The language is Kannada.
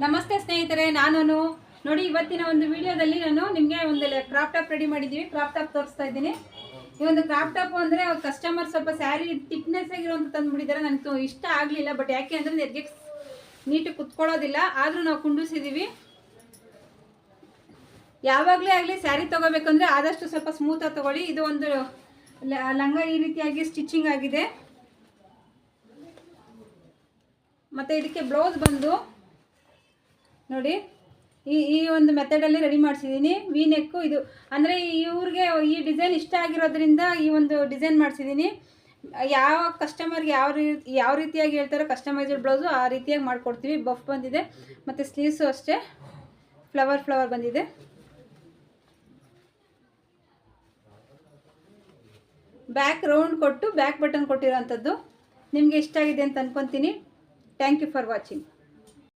ನಮಸ್ತೆ ಸ್ನೇಹಿತರೆ, ನಾನು ನೋಡಿ ಇವತ್ತಿನ ಒಂದು ವಿಡಿಯೋದಲ್ಲಿ ನಾನು ನಿಮಗೆ ಒಂದು ಕ್ರಾಪ್ ಟಾಪ್ ರೆಡಿ ಮಾಡಿದ್ದೀವಿ. ಕ್ರಾಪ್ ಟಾಪ್ ತೋರಿಸ್ತಾ ಇದ್ದೀನಿ. ಈ ಒಂದು ಕ್ರಾಪ್ ಟಾಪ್ ಅಂದರೆ ಕಸ್ಟಮರ್ ಸ್ವಲ್ಪ ಸ್ಯಾರಿ ಥಿಕ್ನೆಸ್ ಆಗಿರೋಂಥ ತಂದುಬಿಟ್ಟಿದ್ದಾರೆ. ನನಗೆ ಇಷ್ಟ ಆಗಲಿಲ್ಲ. ಬಟ್ ಯಾಕೆ ಅಂದರೆ ನೆರಿಗೆ ನೀಟಾಗಿ ಕುತ್ಕೊಳ್ಳೋದಿಲ್ಲ. ಆದರೂ ನಾವು ಕುಂಡಿಸಿದ್ದೀವಿ. ಯಾವಾಗಲೇ ಆಗಲಿ ಸ್ಯಾರಿ ತೊಗೋಬೇಕಂದ್ರೆ ಆದಷ್ಟು ಸ್ವಲ್ಪ ಸ್ಮೂತಾಗಿ ತೊಗೊಳ್ಳಿ. ಇದು ಒಂದು ಲಂಗ ಈ ರೀತಿಯಾಗಿ ಸ್ಟಿಚಿಂಗ್ ಆಗಿದೆ. ಮತ್ತು ಇದಕ್ಕೆ ಬ್ಲೌಸ್ ಬಂದು ನೋಡಿ ಈ ಒಂದು ಮೆಥಡಲ್ಲಿ ರೆಡಿ ಮಾಡಿಸಿದ್ದೀನಿ. ವಿ ನೆಕ್ಕು ಇದು ಅಂದರೆ ಇವ್ರಿಗೆ ಈ ಡಿಸೈನ್ ಇಷ್ಟ ಆಗಿರೋದ್ರಿಂದ ಈ ಒಂದು ಡಿಸೈನ್ ಮಾಡಿಸಿದ್ದೀನಿ. ಯಾವ ಕಸ್ಟಮರ್ಗೆ ಯಾವ ರೀತಿಯಾಗಿ ಹೇಳ್ತಾರೋ ಕಸ್ಟಮೈಸ್ಡ್ ಬ್ಲೌಸು ಆ ರೀತಿಯಾಗಿ ಮಾಡಿಕೊಡ್ತೀವಿ. ಬಫ್ ಬಂದಿದೆ ಮತ್ತು ಸ್ಲೀವ್ಸು ಅಷ್ಟೇ ಫ್ಲವರ್ ಬಂದಿದೆ. ಬ್ಯಾಕ್ ರೌಂಡ್ ಕೊಟ್ಟು ಬ್ಯಾಕ್ ಬಟನ್ ಕೊಟ್ಟಿರೋಂಥದ್ದು. ನಿಮಗೆ ಇಷ್ಟ ಆಗಿದೆ ಅಂತ ಅಂದ್ಕೊತೀನಿ. Thank you for watching.